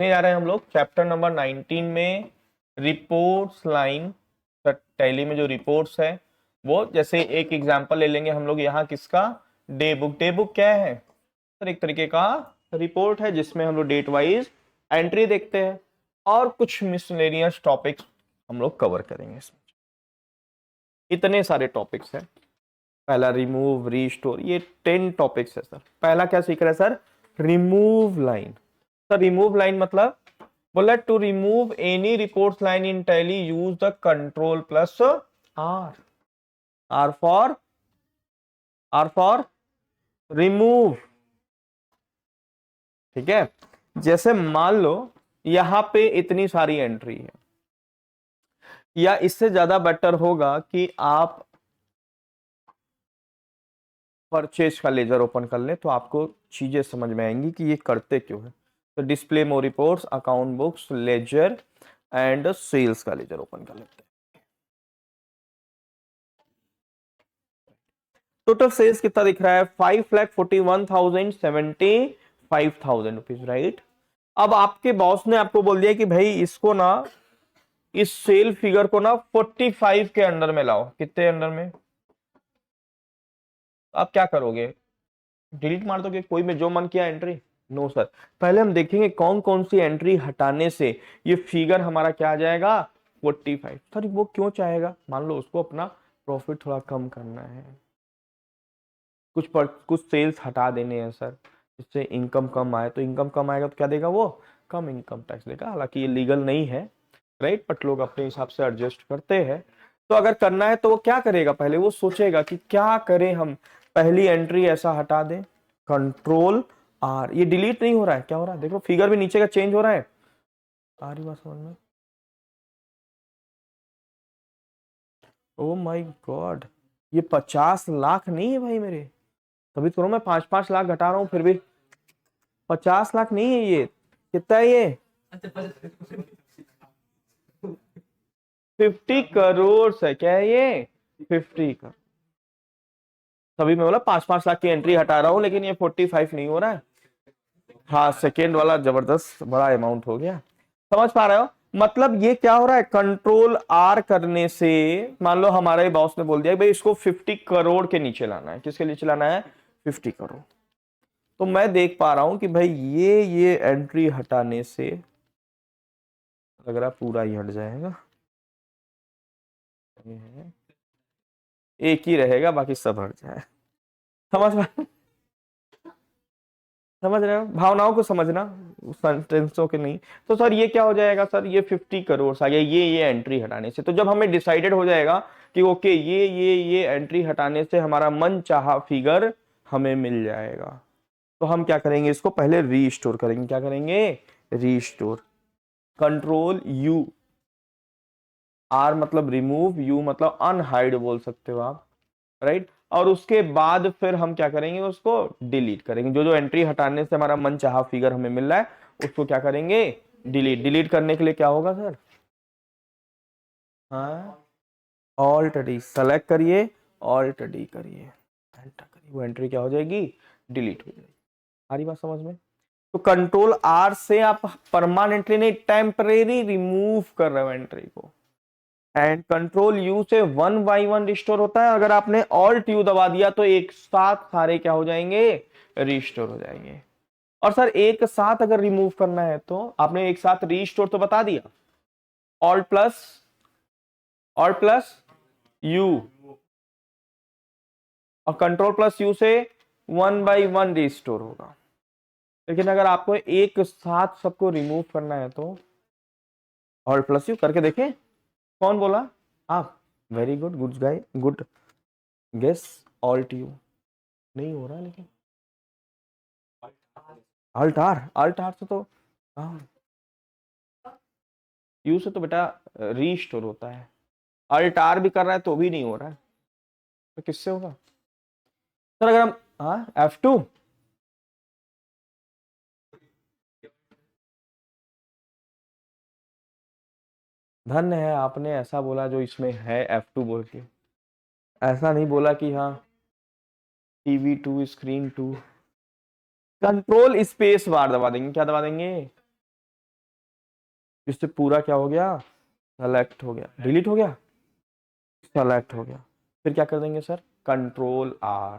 नहीं जा रहे हैं हम लोग चैप्टर नंबर 19 में रिपोर्ट्स लाइन। टैली में जो रिपोर्ट्स है वो, जैसे एक एग्जांपल ले लेंगे हम लोग यहाँ किसका, डे बुक। डे बुक क्या है सर? एक तरीके का रिपोर्ट है जिसमें हम लोग डेट वाइज एंट्री देखते हैं और कुछ मिसलेनियस टॉपिक्स हम लोग कवर करेंगे इसमें। इतने सारे टॉपिक्स हैं। पहला रिमूव, रीस्टोर, ये 10 टॉपिक्स है सर। पहला क्या सीख रहे हैं sir? Remove line. Sir remove line मतलब बोला to remove any report line in Tally use the control plus R. R for remove. ठीक है, जैसे मान लो यहां पे इतनी सारी एंट्री है, या इससे ज्यादा बेटर होगा कि आप परचेज का लेजर ओपन कर ले तो आपको चीजें समझ में आएंगी कि ये करते क्यों है। तो display more reports, account books, ledger and sales का लेजर ओपन कर लेते हैं। टोटल सेल्स कितना दिख रहा है? 5,41,075 रुपीज, राइट। अब आपके बॉस ने आपको बोल दिया कि भाई इसको ना, इस सेल फिगर को ना 45 के अंडर में लाओ। कितने अंडर में? आप क्या करोगे? डिलीट मार दोगे कोई में जो मन किया एंट्री? नो सर, पहले हम देखेंगे कौन कौन सी एंट्री हटाने से ये फिगर हमारा क्या आ जाएगा, 45। सर वो क्यों चाहेगा? मान लो उसको अपना प्रॉफिट थोड़ा कम करना है, कुछ सेल्स हटा देने हैं सर, जिससे इनकम कम आए। तो इनकम कम आएगा तो क्या देगा वो? कम इनकम टैक्स देगा। हालांकि ये लीगल नहीं है, राइट, बट लोग अपने हिसाब से एडजस्ट करते हैं। तो अगर करना है तो वो क्या करेगा? पहले वो सोचेगा कि क्या करें हम, पहली एंट्री ऐसा हटा दें, कंट्रोल आर। ये डिलीट नहीं हो रहा है, क्या हो रहा है देखो, फिगर भी नीचे का चेंज हो रहा है। आ रही बात समझ में? ओ माय गॉड, ये 50 लाख नहीं है भाई मेरे। तभी तो मैं 5-5 लाख घटा रहा हूं, फिर भी 50 लाख नहीं है ये। कितना है ये? 50 करोड़ है। क्या है ये? 50 करोड़। तभी मैं बोला 5-5 लाख की एंट्री हटा रहा हूं, लेकिन ये 45 नहीं हो रहा है। हाँ, सेकेंड वाला जबरदस्त बड़ा अमाउंट हो गया। समझ पा रहे हो? मतलब ये क्या हो रहा है, कंट्रोल आर करने से, मान लो हमारे बॉस ने बोल दिया भाई इसको 50 करोड़ के नीचे लाना है। किसके नीचे लाना है? 50 करोड़। तो मैं देख पा रहा हूं कि भाई ये एंट्री हटाने से लग रहा पूरा ही हट जाएगा। एक ही रहेगा, बाकी सब हट जाए। समझ समझ रहे हो? भावनाओं को समझना, सेंटेंसों के नहीं। तो सर ये क्या हो जाएगा? सर ये 50 करोड़ आ गया ये एंट्री हटाने से। तो जब हमें डिसाइडेड हो जाएगा कि ओके ये एंट्री हटाने से हमारा मन चाहा फिगर हमें मिल जाएगा, तो हम क्या करेंगे? इसको पहले रीस्टोर करेंगे। क्या करेंगे? रीस्टोर। कंट्रोल यू, आर मतलब रिमूव, यू मतलब अनहाइड बोल सकते हो आप, राइट। और उसके बाद फिर हम क्या करेंगे? उसको डिलीट करेंगे। जो जो एंट्री हटाने से हमारा मन चाहा फिगर हमें मिल रहा है उसको क्या करेंगे? डिलीट। डिलीट करने के लिए क्या होगा सर? हाँ, ऑल्ट डी सेलेक्ट करिए, ऑल्ट डी करिए, एंटर करिए, वो एंट्री क्या हो जाएगी? डिलीट हो जाएगी। सारी बात समझ में? तो कंट्रोल आर से आप परमानेंटली नहीं, टेम्परेरी रिमूव कर रहे हो एंट्री को। एंड कंट्रोल यू से 1 बाई 1 रिस्टोर होता है। अगर आपने ऑल्ट यू दबा दिया तो एक साथ सारे क्या हो जाएंगे? रिस्टोर हो जाएंगे। और सर एक साथ अगर रिमूव करना है तो आपने एक साथ रिस्टोर तो बता दिया, ऑल्ट प्लस यू, और कंट्रोल प्लस यू से 1 बाई 1 रिस्टोर होगा। लेकिन अगर आपको एक साथ सबको रिमूव करना है तो ऑल्ट प्लस यू करके देखें। कौन बोला? आप। Very good, good guy, good guess. Alt U नहीं हो रहा, लेकिन अल्ट आर से तो, हाँ, यू से तो बेटा रीस्टोर होता है। अल्ट आर भी कर रहा है तो भी नहीं हो रहा है, तो किससे होगा सर? अगर हम, हाँ, F2। धन्य है आपने ऐसा बोला जो इसमें है F2 बोल के, ऐसा नहीं बोला कि हाँ TV2 स्क्रीन 2। कंट्रोल स्पेस बार दबा देंगे। क्या दबा देंगे? इससे पूरा क्या हो गया, सेलेक्ट हो गया, डिलीट हो गया, सेलेक्ट हो गया। फिर क्या कर देंगे सर, कंट्रोल आर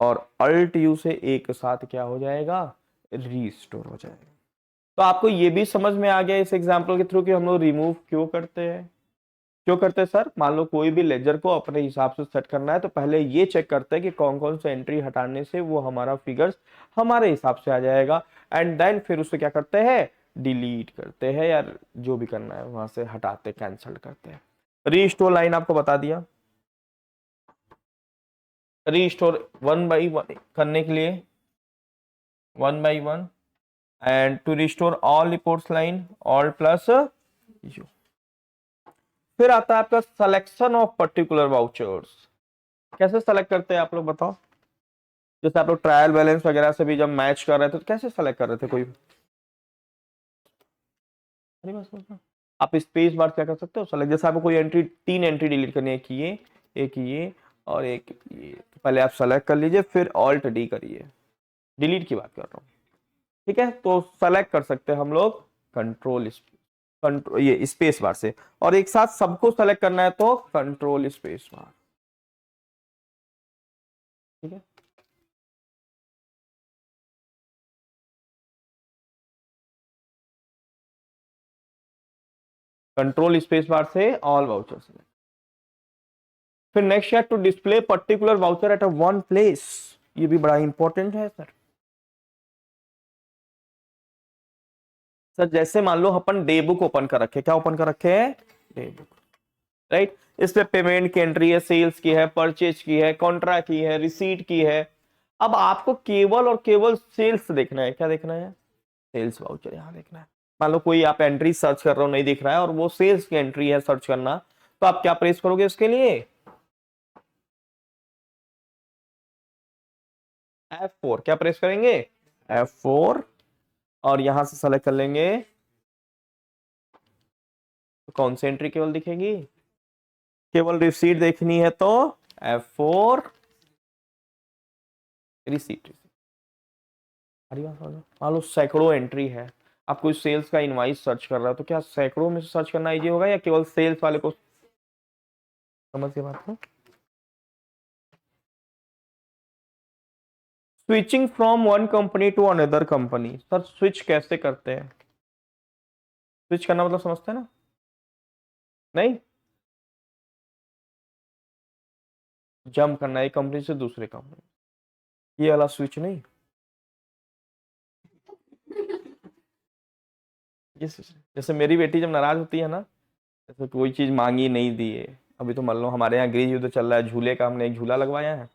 और अल्ट यू से एक साथ क्या हो जाएगा, रीस्टोर हो जाएगा। तो आपको ये भी समझ में आ गया इस एग्जांपल के थ्रू कि हम लोग रिमूव क्यों करते हैं। क्यों करते हैं सर, मान लो कोई भी लेजर को अपने हिसाब से सेट करना है तो पहले ये चेक करते हैं कि कौन कौन सा एंट्री हटाने से वो हमारा फिगर्स हमारे हिसाब से आ जाएगा, एंड देन फिर उसे क्या करते हैं, डिलीट करते हैं या जो भी करना है वहां से हटाते, कैंसल करते हैं। रीस्टोर लाइन आपको बता दिया। रीस्टोर वन बाई वन करने के लिए, one by one, and to restore all reports line, all plus U. फिर आता है आपका सिलेक्शन ऑफ पर्टिकुलर वाउचर्स। कैसे सेलेक्ट करते हैं आप लोग बताओ। जैसे आप लोग ट्रायल बैलेंस वगैरह से भी जब मैच कर रहे थे तो कैसे सेलेक्ट कर रहे थे, कोई अरे बस आप स्पेस बार क्या कर सकते हो सेलेक्ट। जैसे आपको कोई एंट्री, 3 एंट्री डिलीट करनी है, एक ये और एक ये, तो पहले आप सेलेक्ट कर लीजिए, फिर ऑल्ट डी करिए, डिलीट की बात कर रहा हूँ, ठीक है। तो सेलेक्ट कर सकते हैं हम लोग कंट्रोल ये स्पेस बार से, और एक साथ सबको सेलेक्ट करना है तो कंट्रोल स्पेस बार, ठीक है। कंट्रोल स्पेस बार से ऑल वाउचर सेलेक्ट। फिर नेक्स्ट है to display particular voucher at a one place. ये भी बड़ा इंपॉर्टेंट है सर। सर जैसे मान लो अपन डे बुक ओपन कर रखे, क्या ओपन कर रखे हैं, डे बुक, राइट। इस पे पेमेंट की एंट्री है, सेल्स की है, परचेज की है, कॉन्ट्रा की है, रिसीट की है। अब आपको केवल और केवल सेल्स देखना है, क्या देखना है, सेल्स वाउचर यहां देखना है। मान लो कोई आप एंट्री सर्च कर रहे हो, नहीं दिख रहा है और वो सेल्स की एंट्री है सर्च करना, तो आप क्या प्रेस करोगे उसके लिए, F4। क्या प्रेस करेंगे, F4, और यहां से सेलेक्ट कर लेंगे तो कौन सी एंट्री केवल दिखेगी, केवल रिसीट देखनी है तो F4 रिसीट। मान लो सैकड़ों एंट्री है, आप कोई सेल्स का इनवाइस सर्च कर रहा है तो क्या सैकड़ों में से सर्च करना इजी होगा या केवल सेल्स वाले को, समझ के बात को। Switching from one company to another company, sir switch कैसे करते हैं, स्विच करना मतलब समझते हैं ना, नहीं, जंप करना एक कंपनी से दूसरे कंपनी, ये वाला स्विच नहीं, ये switch। जैसे मेरी बेटी जब नाराज होती है ना, जैसे कोई चीज मांगी नहीं दी है, अभी तो मान लो हमारे यहाँ गृह युद्ध चल रहा है, झूले का हमने एक झूला लगवाया है,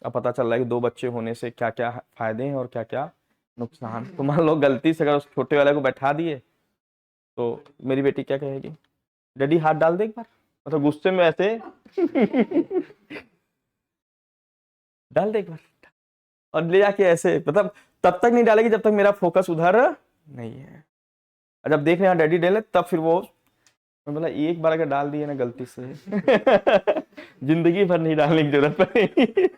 अब पता चल रहा है कि 2 बच्चे होने से क्या क्या फायदे हैं और क्या क्या नुकसान। तो मान लो गलती से अगर उस छोटे वाले को बैठा दिए तो मेरी बेटी क्या कहेगी, डैडी हाथ डाल दे एक बार, मतलब गुस्से में ऐसे डाल दे एक बार, और ले जाके ऐसे, मतलब तब तक नहीं डालेगी जब तक मेरा फोकस उधर नहीं है, और जब देख रहे हैं डैडी डाले तब फिर वो, मैं बोला एक बार अगर डाल दिए ना गलती से जिंदगी भर नहीं डालने की जरूरत पड़ेगी।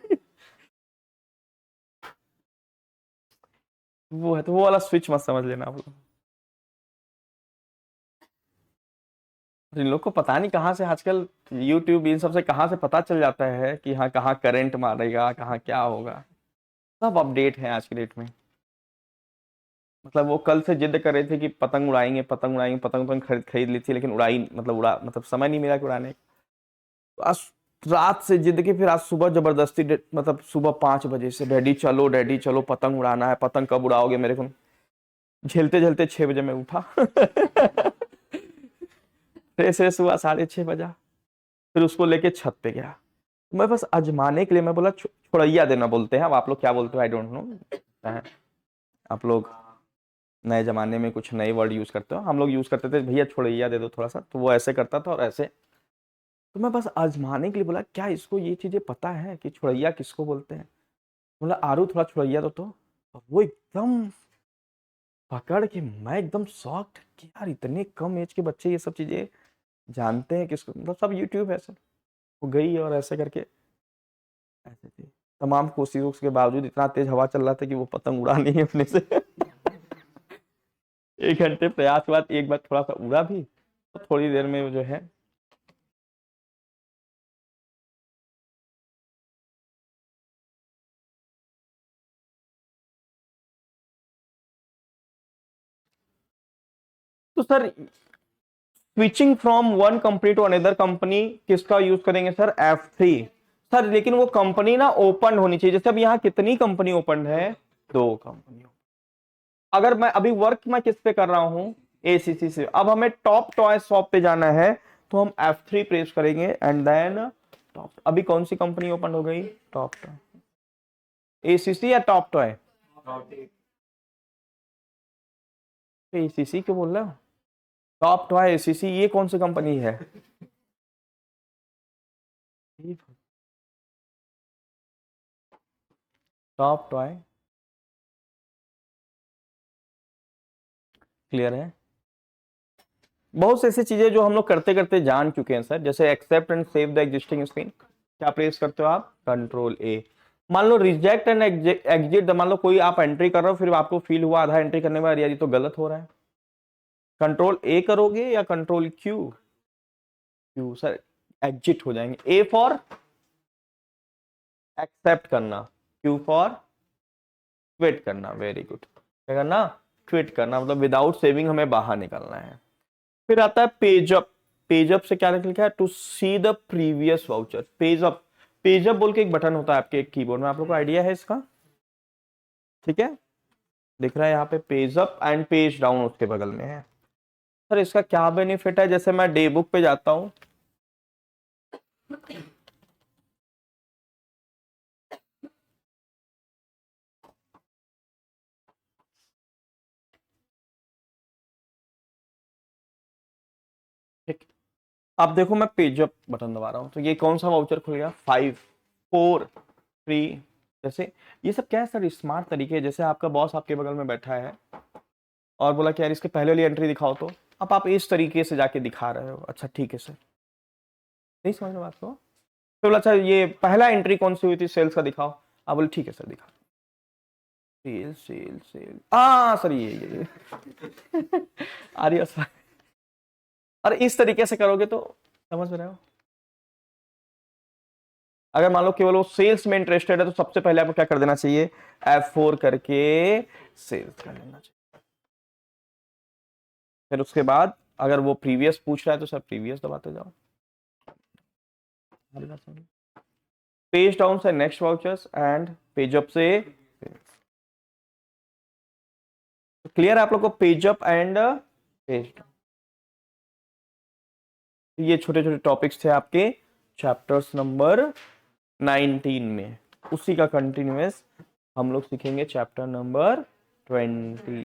वो है, तो वो वाला स्विच मत समझ लेना आप लोग। इन लोग को पता नहीं कहाँ से आजकल यूट्यूब इन सब से कहाँ से पता चल जाता है कि हाँ कहाँ करंट मारेगा, कहाँ क्या होगा, सब अपडेट है आज के डेट में। मतलब वो कल से जिद कर रहे थे कि पतंग उड़ाएंगे, पतंग उड़ाएंगे, पतंग पतंग खरीद खरीद ली थी, लेकिन उड़ाई, मतलब उड़ा, मतलब समय नहीं मिला कि उड़ाने का। तो आज रात से जिद की, फिर आज सुबह जबरदस्ती मतलब सुबह 5 बजे से डैडी चलो पतंग उड़ाना है, पतंग कब उड़ाओगे मेरे को, झेलते झेलते 6 बजे मैं उठा फ्रेश फ्रेश हुआ, 6:30 बजा, फिर उसको लेके छत पे गया। मैं बस आजमाने के लिए, मैं बोला छोड़ैया देना बोलते हैं, अब आप लोग क्या बोलते हो आई डोंट नो, आप लोग नए जमाने में कुछ नए वर्ड यूज करते हो, हम लोग यूज करते थे भैया छोड़ैया दे दो थोड़ा सा, तो वो ऐसे करता था और ऐसे। तो मैं बस आजमाने के लिए बोला क्या इसको ये चीजें पता है कि छोड़ैया किसको बोलते हैं, बोला आरू थोड़ा छोड़ैया दो तो। और वो एकदम पकड़ के, मैं एकदम शॉक्ड कि यार इतने कम एज के बच्चे ये सब चीजें जानते हैं किसको, मतलब सब यूट्यूब है सर। वो गई और ऐसे करके, ऐसे थी, तमाम कोशिशों के बावजूद इतना तेज हवा चल रहा था कि वो पतंग उड़ा नहीं है अपने से 1 घंटे प्रयास के बाद एक बार थोड़ा सा उड़ा भी, तो थोड़ी देर में जो है तो sir switching from one company to another company किसका यूज करेंगे सर? F3। सर लेकिन वो कंपनी ना ओपन होनी चाहिए। जैसे अब यहाँ कितनी कंपनी ओपन है? 2 कंपनी। अगर मैं अभी वर्क मैं किस पे कर रहा हूं? एसीसी से। अब हमें टॉप टॉय शॉप पे जाना है तो हम F3 प्रेस करेंगे एंड देन टॉप। अभी कौन सी कंपनी ओपन हो गई? Top toy. एसीसी या टॉप टॉय? एसीसी क्यों बोल रहा हूँ? टॉप टॉय एसीसी ये कौन सी कंपनी है? Top toy. क्लियर है? बहुत से ऐसी चीजें जो हम लोग करते करते जान चुके हैं सर, जैसे accept and save the existing screen. क्या प्रेस करते हो आप? Control A. मान लो रिजेक्ट एंड एग्जिट, मान लो कोई आप एंट्री कर रहे हो, फिर आपको फील हुआ आधा एंट्री करने के बाद यार ये तो गलत हो रहा है, कंट्रोल ए करोगे या control Q? Q sir, exit हो जाएंगे। ए फॉर एक्सेप्ट करना, क्यू फॉर क्विट करना। Very good. क्या करना? क्विट करना, मतलब विदाउट सेविंग हमें बाहर निकलना है। फिर आता है पेज अप। पेज अप से क्या लिखा है? To see the previous voucher. Page up, page up बोल के एक बटन होता है आपके कीबोर्ड में, आप लोग को आइडिया है इसका? ठीक है, दिख रहा है यहाँ पे page up and page down उसके बगल में है। सर इसका क्या बेनिफिट है? जैसे मैं डे बुक पे जाता हूं, ठीक, अब देखो मैं पेज अप बटन दबा रहा हूं तो ये कौन सा वाउचर खुल गया? 5 4 3। जैसे ये सब क्या है सर? स्मार्ट तरीके। जैसे आपका बॉस आपके बगल में बैठा है और बोला कि यार इसके पहले वाली एंट्री दिखाओ, तो अब आप इस तरीके से जाके दिखा रहे हो। अच्छा ठीक है सर, नहीं समझ रहे बात को? तो बोला अच्छा ये पहला एंट्री कौन सी हुई थी सेल्स का, दिखाओ। आप बोले ठीक है सर दिखा। सेल सेल सेल, हाँ सर ये आ रही है सर। और इस तरीके से करोगे तो समझ रहे हो? अगर मान लो केवल वो सेल्स में इंटरेस्टेड है तो सबसे पहले आपको क्या कर देना चाहिए? F4 करके सेल्स कर लेना चाहिए। फिर उसके बाद अगर वो प्रीवियस पूछ रहा है तो सर प्रीवियस दबाते जाओ। पेज डाउन से next vouchers and page up से। क्लियर है आप लोग को? Page up and page down, ये छोटे छोटे टॉपिक्स थे आपके चैप्टर्स नंबर 19 में। उसी का कंटिन्यूअस हम लोग सीखेंगे चैप्टर नंबर 20।